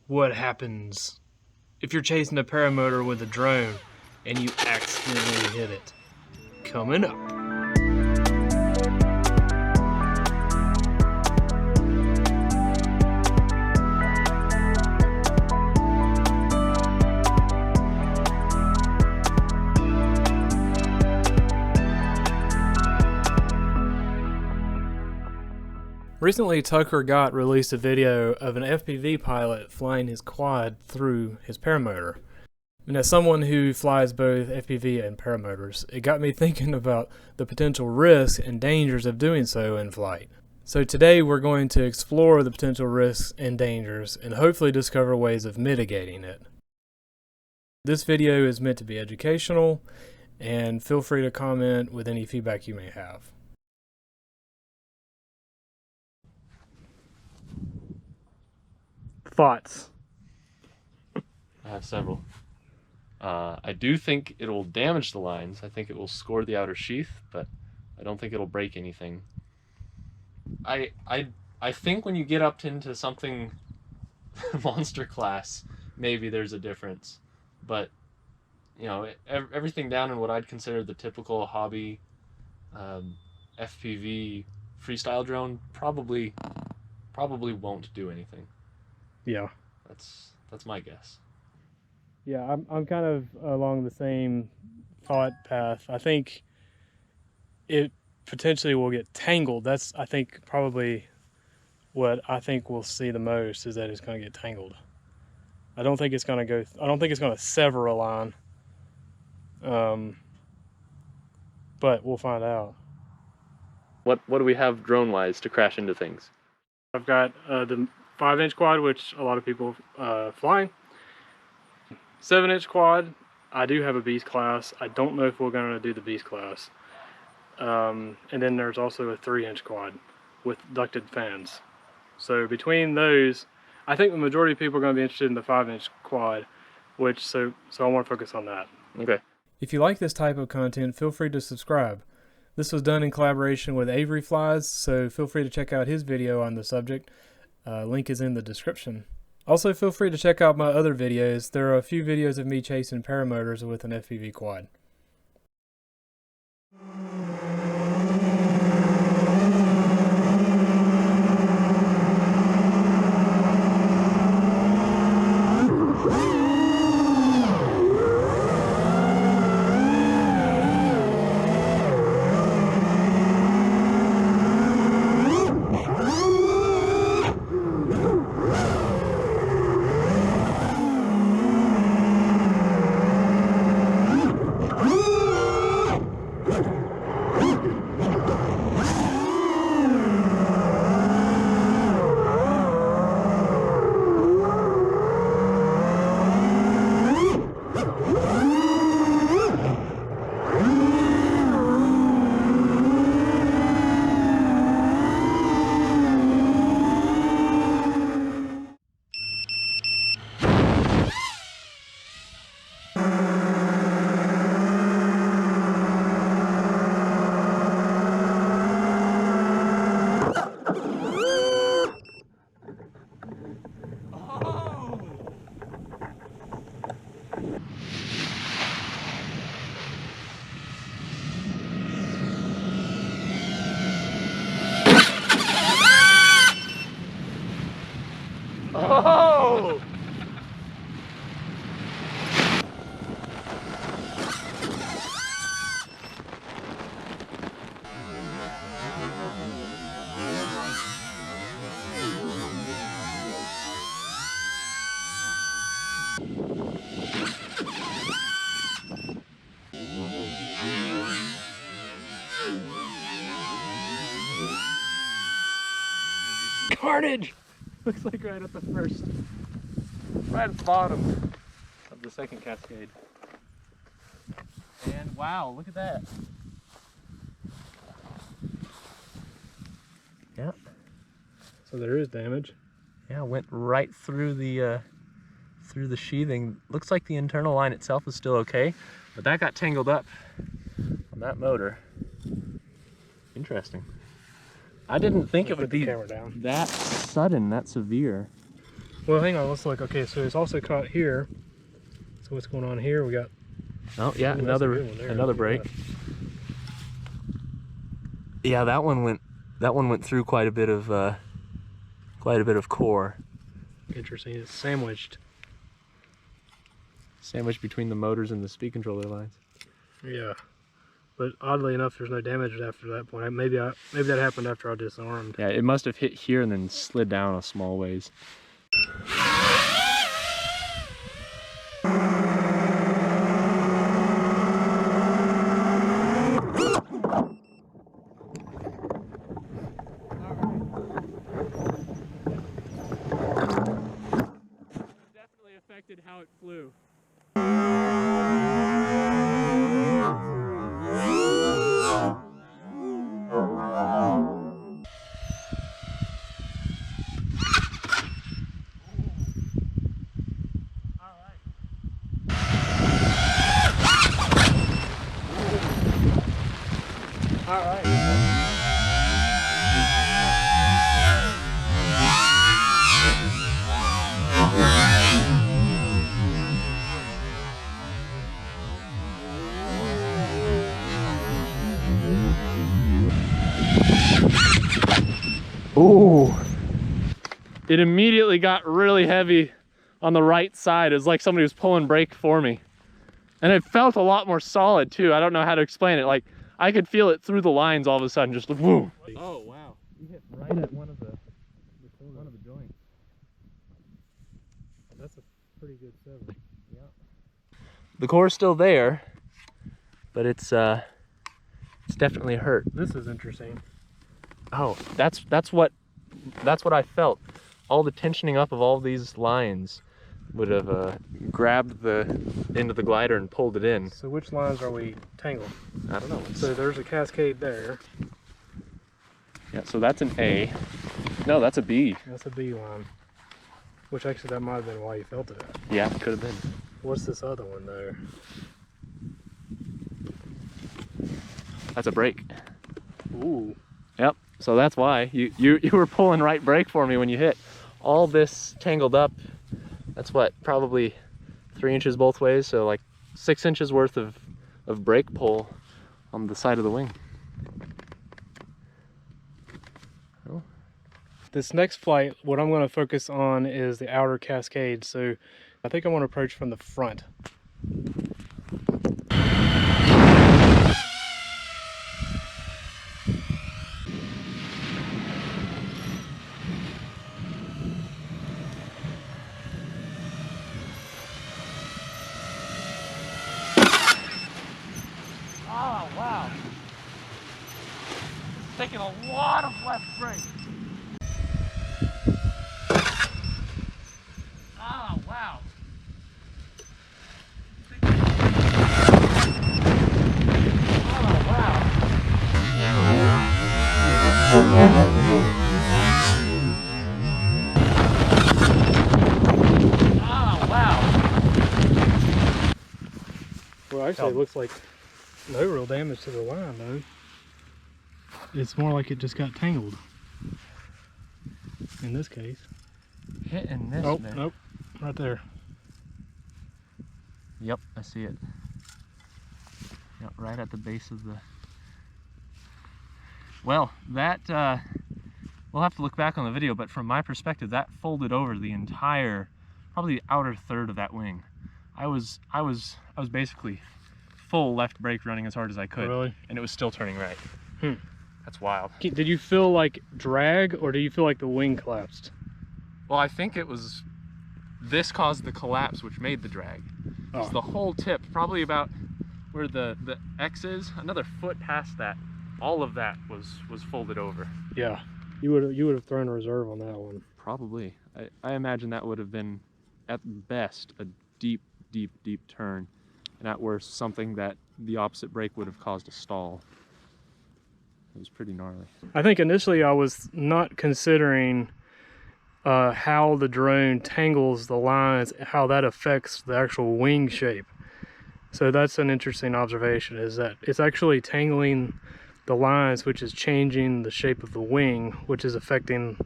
what happens if you're chasing a paramotor with a drone and you accidentally hit it. Coming up. Recently, Tucker Gott released a video of an FPV pilot flying his quad through his paramotor. And as someone who flies both FPV and paramotors, it got me thinking about the potential risks and dangers of doing so in flight. So today we're going to explore the potential risks and dangers and hopefully discover ways of mitigating it. This video is meant to be educational, and feel free to comment with any feedback you may have. Thoughts? I have several. I do think it will damage the lines. I think it will score the outer sheath, but I don't think it'll break anything. I think when you get up into something monster class, maybe there's a difference. But you know, everything down in what I'd consider the typical hobby FPV freestyle drone probably won't do anything. Yeah. That's my guess. Yeah, I'm kind of along the same thought path. I think it potentially will get tangled. That's, I think, probably what I think we'll see the most, is that it's going to get tangled. I don't think it's going to sever a line. But we'll find out. What do we have drone-wise to crash into things? I've got the 5-inch quad, which a lot of people flying. 7-inch quad, I do have a beast class. I don't know if we're going to do the beast class. And then there's also a 3-inch quad with ducted fans. So between those, I think the majority of people are going to be interested in the 5-inch quad, so I want to focus on that. Okay. If you like this type of content, feel free to subscribe. This was done in collaboration with Avery Flies, so feel free to check out his video on the subject. Link is in the description. Also, feel free to check out my other videos. There are a few videos of me chasing paramotors with an FPV quad. Oh! Carnage! Looks like right at the bottom of the second cascade. And wow, look at that. Yeah. So there is damage. Yeah, went right through the sheathing. Looks like the internal line itself is still okay, but that got tangled up on that motor. Interesting. I didn't think it would be that sudden, that severe. Well, hang on, let's look. Okay, so it's also caught here. So what's going on here? We got... Oh yeah, Ooh, another break. Yeah, that one went through quite a bit of core. Interesting. It's sandwiched. Sandwiched between the motors and the speed controller lines. Yeah, but oddly enough, there's no damage after that point. Maybe that happened after I disarmed. Yeah, it must have hit here and then slid down a small ways. Definitely affected how it flew. Ooh! It immediately got really heavy on the right side. It was like somebody was pulling brake for me. And it felt a lot more solid too. I don't know how to explain it. Like, I could feel it through the lines all of a sudden, just boom. Oh wow, you hit right at one of the joints. That's a pretty good sever. Yeah. The core's still there, but it's definitely hurt. This is interesting. Oh, that's what I felt. All the tensioning up of all these lines would have grabbed the end of the glider and pulled it in. So which lines are we tangled? I don't know. So there's a cascade there. Yeah, so that's an A. No, that's a B. That's a B line. Which actually that might have been why you felt it. Yeah, it could have been. What's this other one there? That's a brake. Ooh. Yep. So that's why you were pulling right brake for me when you hit. All this tangled up. That's what, probably 3 inches both ways, so like 6 inches worth of brake pull on the side of the wing. Oh. This next flight, what I'm going to focus on is the outer cascade. So I think I want to approach from the front. Oh, wow. It's taking a lot of left brake. Oh, wow. Oh, wow. Oh, wow. Well, actually, it looks like no real damage to the line, though. It's more like it just got tangled. In this case. Hitting this, oh, man. Nope. Right there. Yep, I see it. Yep, right at the base of the... Well, that, we'll have to look back on the video, but from my perspective, that folded over the entire, probably the outer third of that wing. I was basically full left brake running as hard as I could. Really? And it was still turning right. Hmm. That's wild. Did you feel like drag, or do you feel like the wing collapsed? Well, I think it was, this caused the collapse, which made the drag. Oh. So the whole tip, probably about where the X is, another foot past that, all of that was folded over. Yeah, you would have thrown a reserve on that one. Probably. I imagine that would have been, at best, a deep turn, and at worst, something that the opposite brake would have caused a stall. It was pretty gnarly. I think initially I was not considering how the drone tangles the lines, how that affects the actual wing shape. So that's an interesting observation, is that it's actually tangling the lines, which is changing the shape of the wing, which is affecting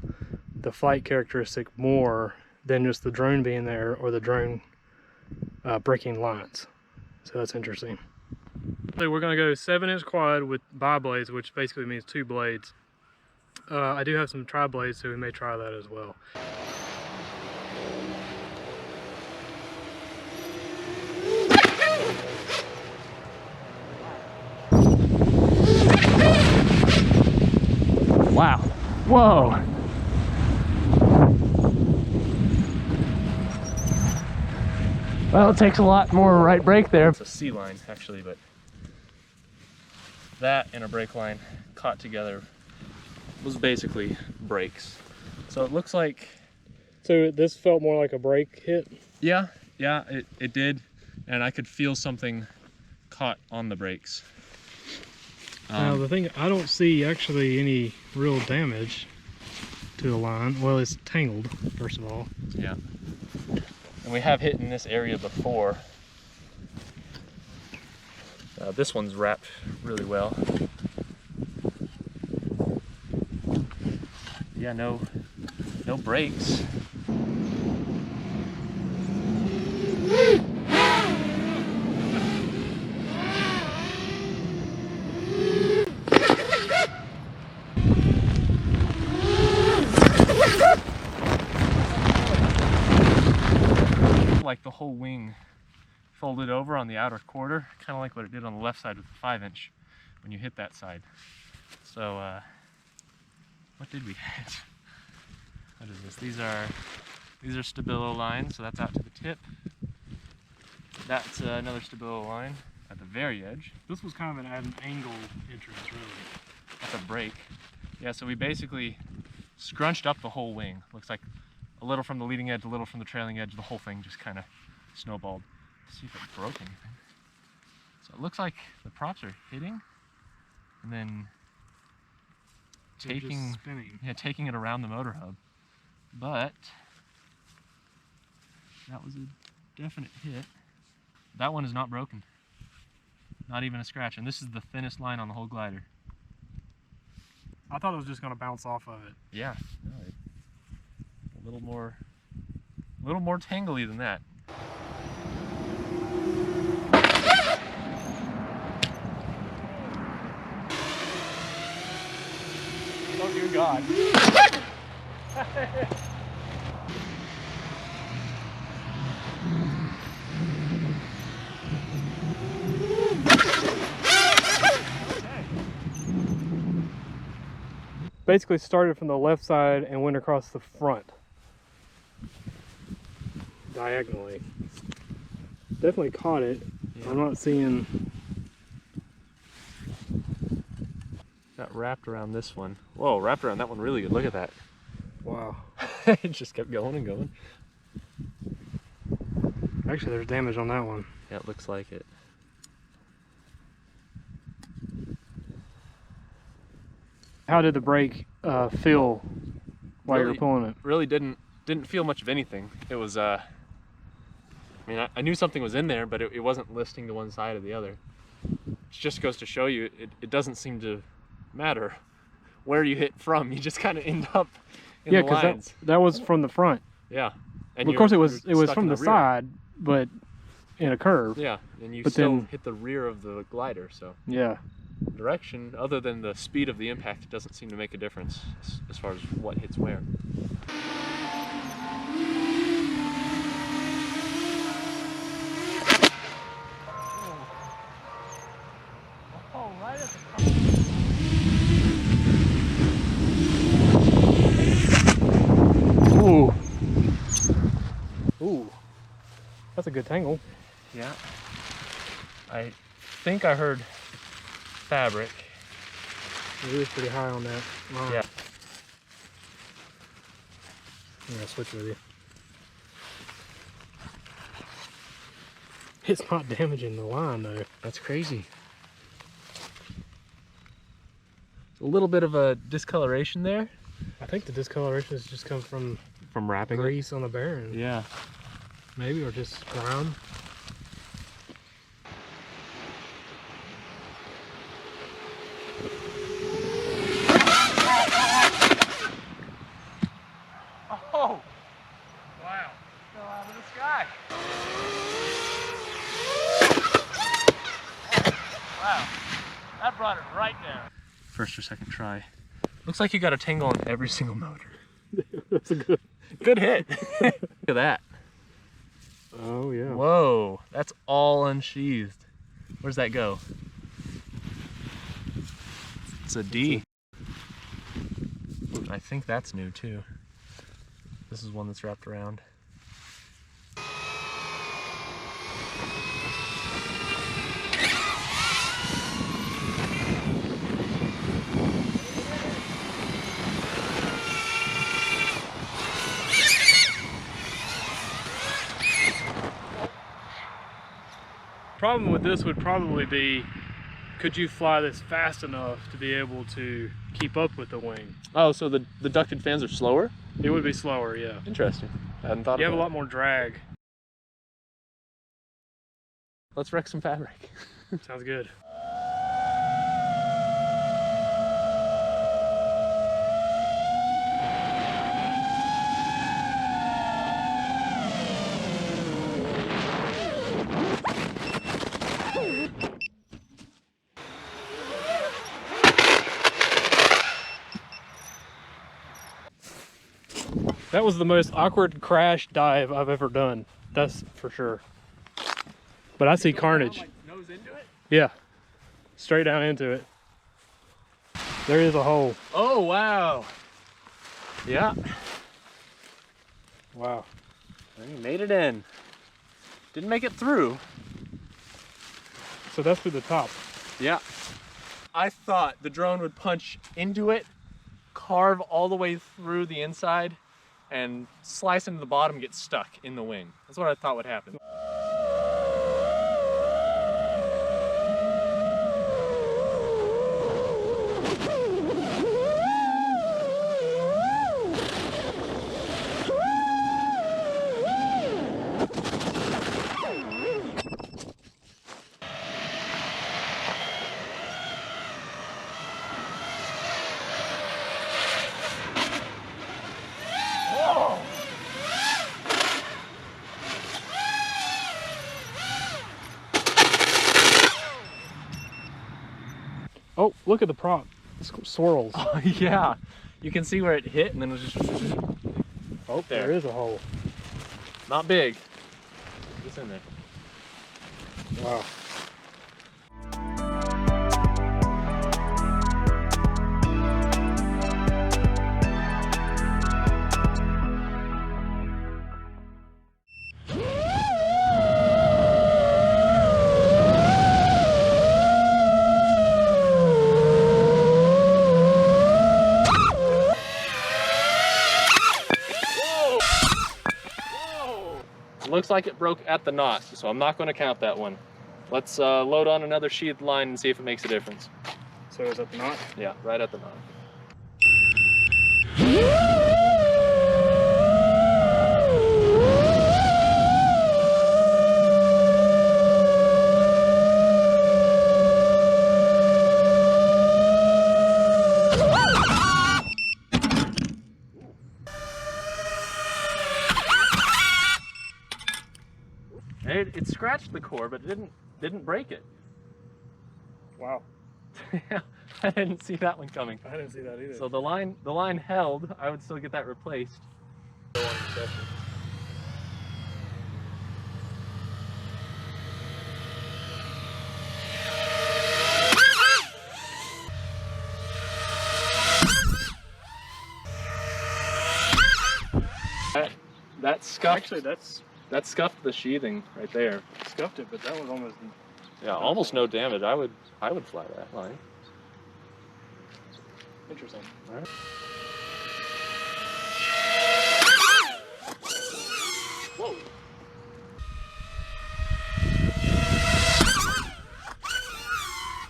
the flight characteristic more than just the drone being there or the drone breaking lines. So that's interesting. So we're going to go 7-inch quad with bi-blades, which basically means 2 blades. I do have some tri-blades, so we may try that as well. Wow. Whoa. Well, it takes a lot more right brake there. It's a C line actually, but that and a brake line caught together was basically brakes. So it looks like... So this felt more like a brake hit? Yeah, it did. And I could feel something caught on the brakes. Now the thing, I don't see actually any real damage to the line. Well, it's tangled, first of all. Yeah. And we have hit in this area before. This one's wrapped really well. Yeah, no brakes. Like the whole wing folded over on the outer quarter, kind of like what it did on the left side with the 5-inch when you hit that side. So what did we hit? What is this? These are stabilo lines, so that's out to the tip. That's another stabilo line at the very edge. This was kind of an angle entrance, really. That's a brake. Yeah, so we basically scrunched up the whole wing. Looks like a little from the leading edge, a little from the trailing edge, the whole thing just kind of snowballed. Let's see if it broke anything. So it looks like the props are hitting and then taking it around the motor hub. But that was a definite hit. That one is not broken. Not even a scratch. And this is the thinnest line on the whole glider. I thought it was just going to bounce off of it. Yeah, no, a little more tangly than that. Oh dear God. Basically started from the left side and went across the front. Diagonally. Definitely caught it. Yeah. I'm not seeing... Got wrapped around this one. Whoa, wrapped around that one really good. Look at that. Wow. It just kept going and going. Actually, there's damage on that one. Yeah, it looks like it. How did the brake feel while you were pulling it? Really didn't feel much of anything. It was, I mean, I knew something was in there, but it wasn't listing to one side or the other. It just goes to show you, it doesn't seem to matter where you hit from. You just kind of end up in the lines. Yeah, because that was from the front. Yeah. And well, of course it was from the side, but in a curve. Yeah, and you still hit the rear of the glider, so. Yeah. Direction, other than the speed of the impact, it doesn't seem to make a difference as far as what hits where. Oh, right at the Ooh. Ooh. That's a good tangle. Yeah. I think I heard fabric. It is pretty high on that line. Yeah. I'm gonna switch with you. It's not damaging the line though. That's crazy. A little bit of a discoloration there. I think the discoloration has just come from wrapping grease on the bearing. Yeah. Maybe, or just ground. Oh! Wow. back. Wow, that brought it right down. First or second try. Looks like you got a tangle on every single motor. That's a good hit. Look at that. Oh yeah. Whoa, that's all unsheathed. Where's that go? It's a D. I think that's new too. This is one that's wrapped around. Problem with this would probably be, could you fly this fast enough to be able to keep up with the wing? Oh, so the ducted fans are slower? It would be slower, yeah. Interesting. I hadn't thought You of have that. a lot more drag. Let's wreck some fabric. Sounds good. That was the most awkward crash dive I've ever done. That's for sure. But I see carnage. Like nose into it? Yeah. Straight down into it. There is a hole. Oh, wow. Yeah. Wow. And you made it in. Didn't make it through. So that's through the top. Yeah. I thought the drone would punch into it, carve all the way through the inside, and slice into the bottom, get stuck in the wing. That's what I thought would happen. Oh, look at the prop. It swirls. Oh, yeah. You can see where it hit and then it was just... Oh, there is a hole. Not big. It's in there. Wow. Looks like it broke at the knot, so I'm not going to count that one. Let's load on another sheathed line and see if it makes a difference. So is that the knot? Yeah, right at the knot. It scratched the core, but it didn't break it. Wow. I didn't see that one coming. I didn't see that either. So the line held. I would still get that replaced. That scuffed. Actually, that scuffed the sheathing right there. Scuffed it, but that was almost... Yeah, almost no damage. I would fly that line. Interesting. All right. Whoa.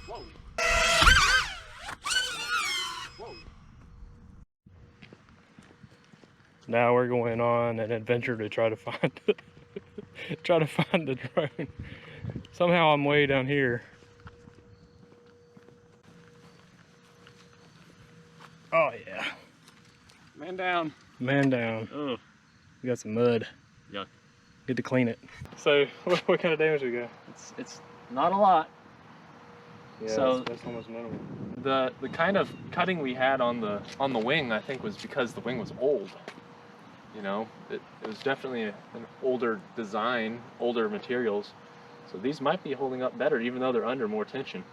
Whoa. Whoa. Now we're going on an adventure to try to find the drone. Somehow I'm way down here. Oh yeah. Man down. Man down. Oh. We got some mud. Yuck. Get to clean it. So, what kind of damage we got? It's not a lot. Yeah, so that's almost minimal. The kind of cutting we had on the wing, I think, was because the wing was old. You know, it was definitely an older design, older materials. So these might be holding up better, even though they're under more tension.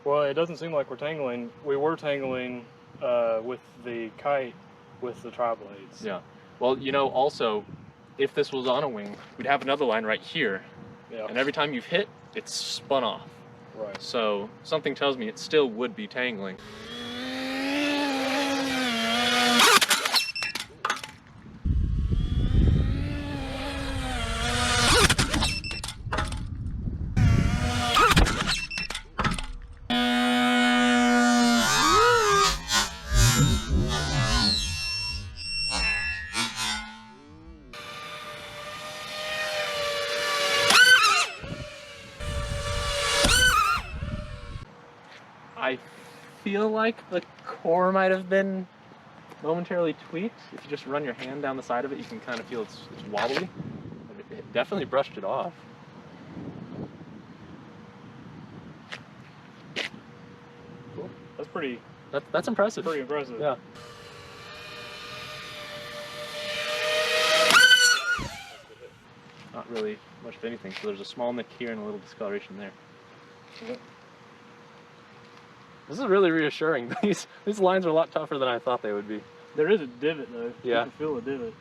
Well, it doesn't seem like we're tangling. We were tangling with the kite with the tri-blades. Yeah. Well, you know, also, if this was on a wing, we'd have another line right here. Yeah. And every time you've hit, it's spun off. Right. So something tells me it still would be tangling. I feel like the core might have been momentarily tweaked. If you just run your hand down the side of it, you can kind of feel it's wobbly. But it definitely brushed it off. Cool. That's pretty. That's impressive. Pretty impressive. Yeah. Not really much of anything. So there's a small nick here and a little discoloration there. Yep. This is really reassuring. These lines are a lot tougher than I thought they would be. There is a divot though. Yeah. You can feel a divot.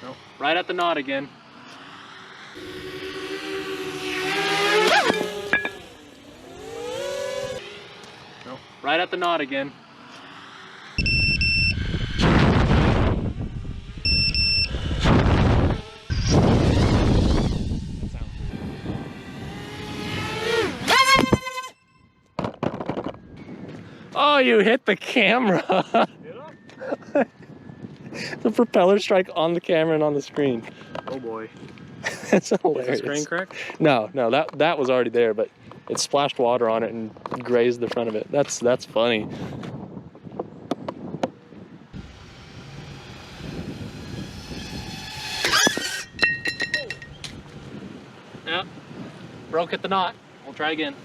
Nope. Right at the knot again. Nope. Right at the knot again. Oh, you hit the camera. The propeller strike on the camera and on the screen. Oh boy. That's hilarious. Is the screen cracked? No, that was already there, but it splashed water on it and grazed the front of it. That's funny. Yeah, broke at the knot. We'll try again.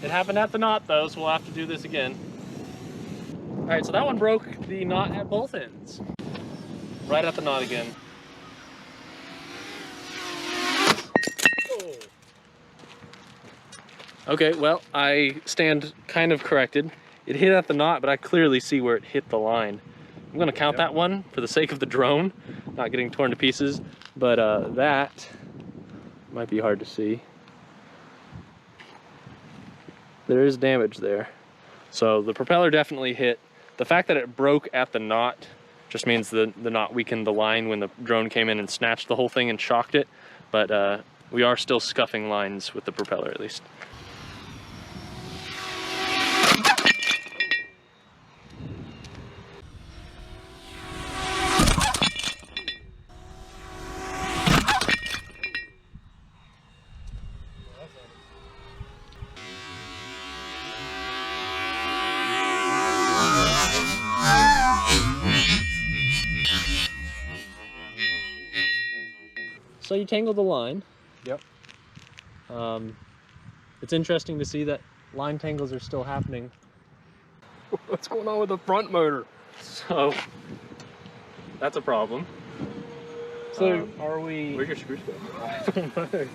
It happened at the knot though, so we'll have to do this again. All right, so that one broke the knot at both ends. Right at the knot again. Okay, well, I stand kind of corrected. It hit at the knot, but I clearly see where it hit the line. I'm gonna count that one for the sake of the drone, not getting torn to pieces, but that might be hard to see. There is damage there. So the propeller definitely hit. The fact that it broke at the knot just means the knot weakened the line when the drone came in and snatched the whole thing and shocked it. But we are still scuffing lines with the propeller at least. So you tangled the line. Yep. It's interesting to see that line tangles are still happening. What's going on with the front motor? So that's a problem. So are we? Where'd your screws go? I don't know.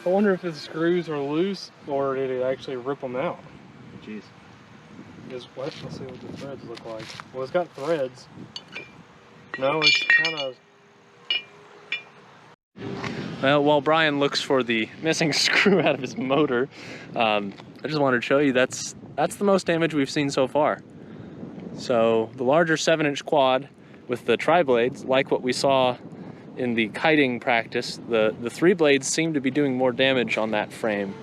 I wonder if the screws are loose or did it actually rip them out? Jeez. Let's see what the threads look like. Well, it's got threads. No, it's kind of. Well, while Brian looks for the missing screw out of his motor, I just wanted to show you that's the most damage we've seen so far. So the larger 7-inch quad with the tri-blades, like what we saw in the kiting practice, the 3 blades seem to be doing more damage on that frame.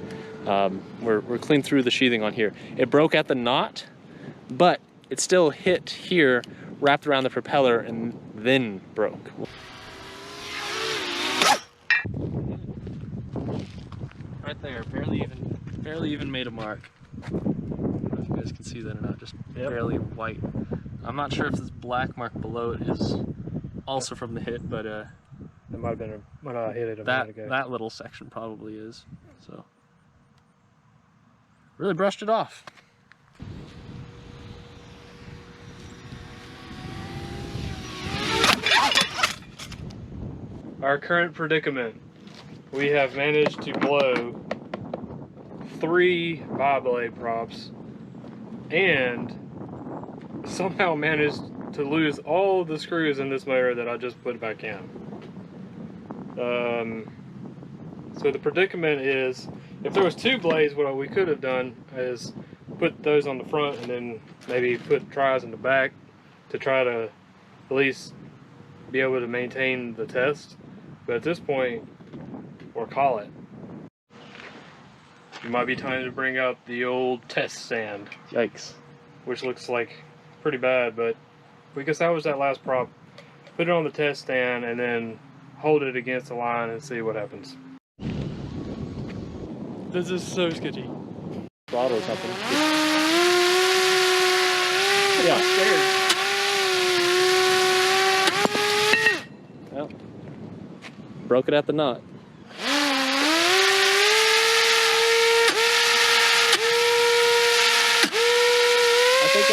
We're clean through the sheathing on here. It broke at the knot, but it still hit here, wrapped around the propeller, and then broke. Right there, barely even made a mark. I don't know if you guys can see that or not, just barely white. I'm not sure if this black mark below it is also from the hit, but it might have been when I hit it a minute ago. That little section probably is. So really brushed it off. Our current predicament: we have managed to blow 3 bi-blade props and somehow managed to lose all the screws in this motor that I just put back in. So the predicament is, if there was 2 blades, what we could have done is put those on the front and then maybe put tries in the back to try to at least be able to maintain the test. But at this point, or call it, it might be time to bring out the old test stand. Yikes. Which looks like pretty bad, but we can salvage that last prop, put it on the test stand, and then hold it against the line and see what happens. This is so sketchy. Throttle or something. Yeah. I'm scared. Well, broke it at the knot. I think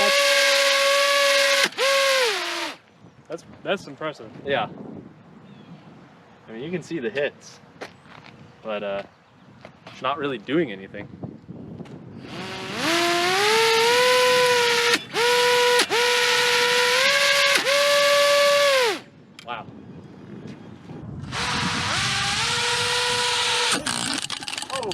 that's impressive. Yeah. I mean, you can see the hits, but it's not really doing anything. Wow. Oh.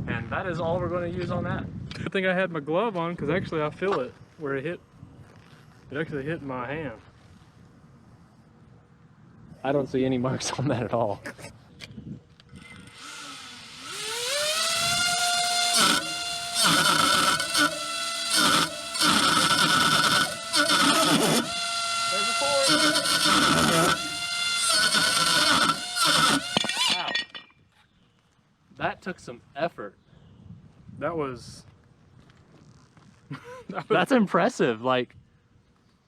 And that is all we're going to use on that. Good thing I had my glove on, because actually I feel it where it hit. It actually hit my hand. I don't see any marks on that at all. Wow. That took some effort. That was... That's impressive. Like,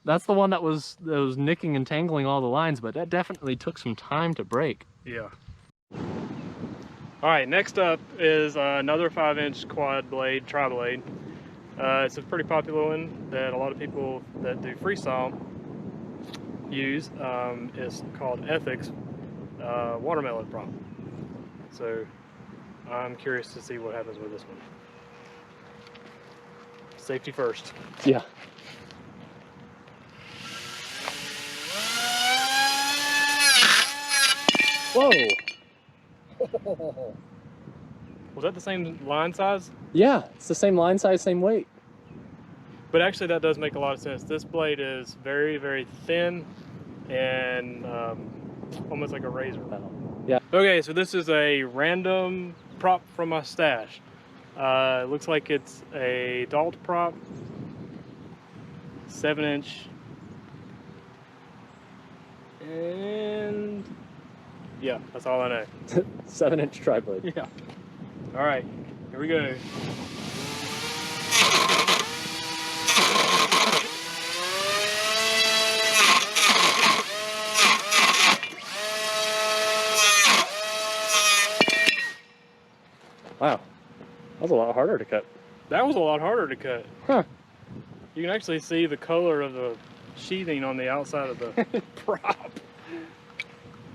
that's the one that was nicking and tangling all the lines, but that definitely took some time to break. Yeah. All right, next up is another 5-inch quad blade, tri-blade. It's a pretty popular one that a lot of people that do freestyle use. It's called Ethix watermelon prop. So I'm curious to see what happens with this one. Safety first. Yeah. Whoa! Was that the same line size? Yeah, it's the same line size, same weight. But actually that does make a lot of sense. This blade is very, very thin and almost like a razor. Yeah. Okay, so this is a random prop from my stash. It looks like it's a adult prop, 7-inch, and yeah, that's all I know. 7-inch tri-blade. Yeah. All right, here we go. Wow, that was a lot harder to cut. That was a lot harder to cut. Huh. You can actually see the color of the sheathing on the outside of the prop.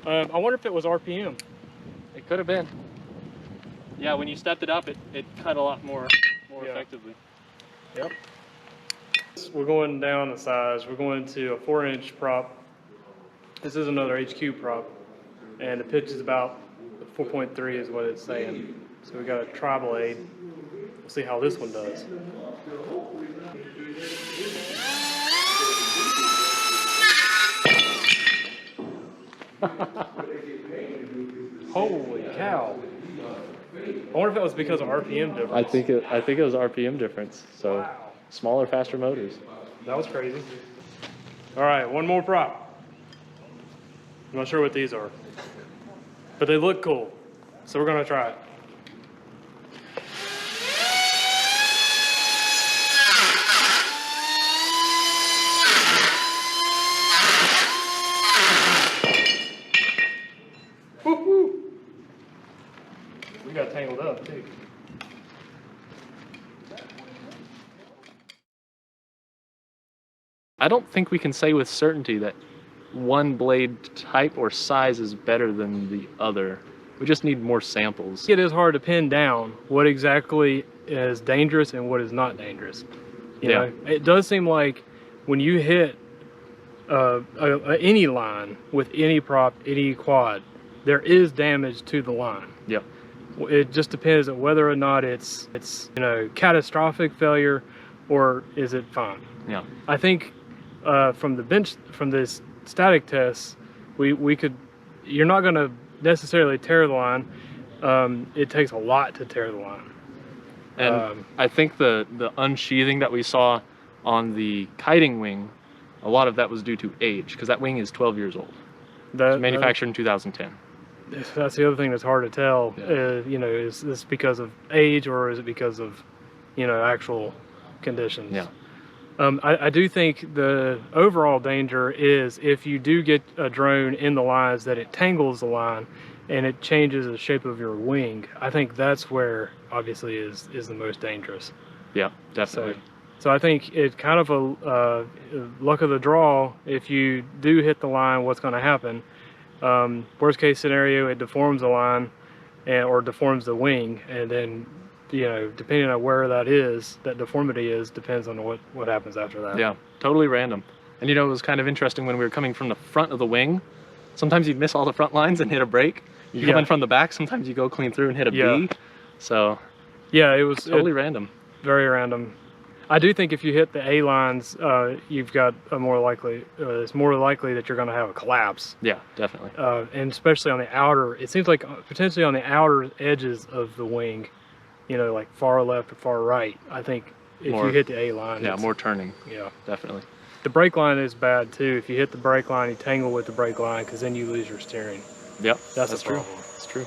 I wonder if it was RPM. It could have been. Yeah, when you stepped it up, it cut a lot more effectively. Yep. We're going down the size. We're going to a 4-inch prop. This is another HQ prop, and the pitch is about 4.3 is what it's saying. So we got a tri-blade. We'll see how this one does. Holy cow. I wonder if that was because of RPM difference. I think it was RPM difference. So Wow. smaller, faster motors. That was crazy. All right, one more prop. I'm not sure what these are, but they look cool. So we're gonna try it. Woo-hoo. We got tangled up too. I don't think we can say with certainty that one blade type or size is better than the other. We just need more samples. It is hard to pin down what exactly is dangerous and what is not dangerous. You know, it does seem like when you hit any line with any prop, any quad, there is damage to the line. Yeah. It just depends on whether or not it's you know, catastrophic failure or is it fine. Yeah. I think from this static test, we could, you're not going to necessarily tear the line. It takes a lot to tear the line. And I think the unsheathing that we saw on the kiting wing, a lot of that was due to age, because that wing is 12 years old. It was manufactured in 2010. That's the other thing that's hard to tell. Yeah. You know, is this because of age or is it because of, you know, actual conditions? Yeah. I do think the overall danger is if you do get a drone in the lines that it tangles the line and it changes the shape of your wing. I think that's where obviously is the most dangerous. Yeah, definitely. So I think it's kind of a luck of the draw. If you do hit the line, what's going to happen? Worst case scenario, it deforms the line or deforms the wing, and then, you know, depending on where that deformity is, depends on what happens after that. Yeah, totally random. And you know, it was kind of interesting when we were coming from the front of the wing. Sometimes you'd miss all the front lines and hit a break. You come in from the back, sometimes you go clean through and hit a B. So yeah, it was totally random. Very random. I do think if you hit the A lines, you've got a more likely, it's more likely that you're going to have a collapse. Yeah, definitely. And especially on the outer, it seems like potentially on the outer edges of the wing, you know, like far left or far right. I think if you hit the A line, yeah, more turning. Yeah, definitely. The brake line is bad too. If you hit the brake line, you tangle with the brake line because then you lose your steering. Yep, that's true. Problem. It's true.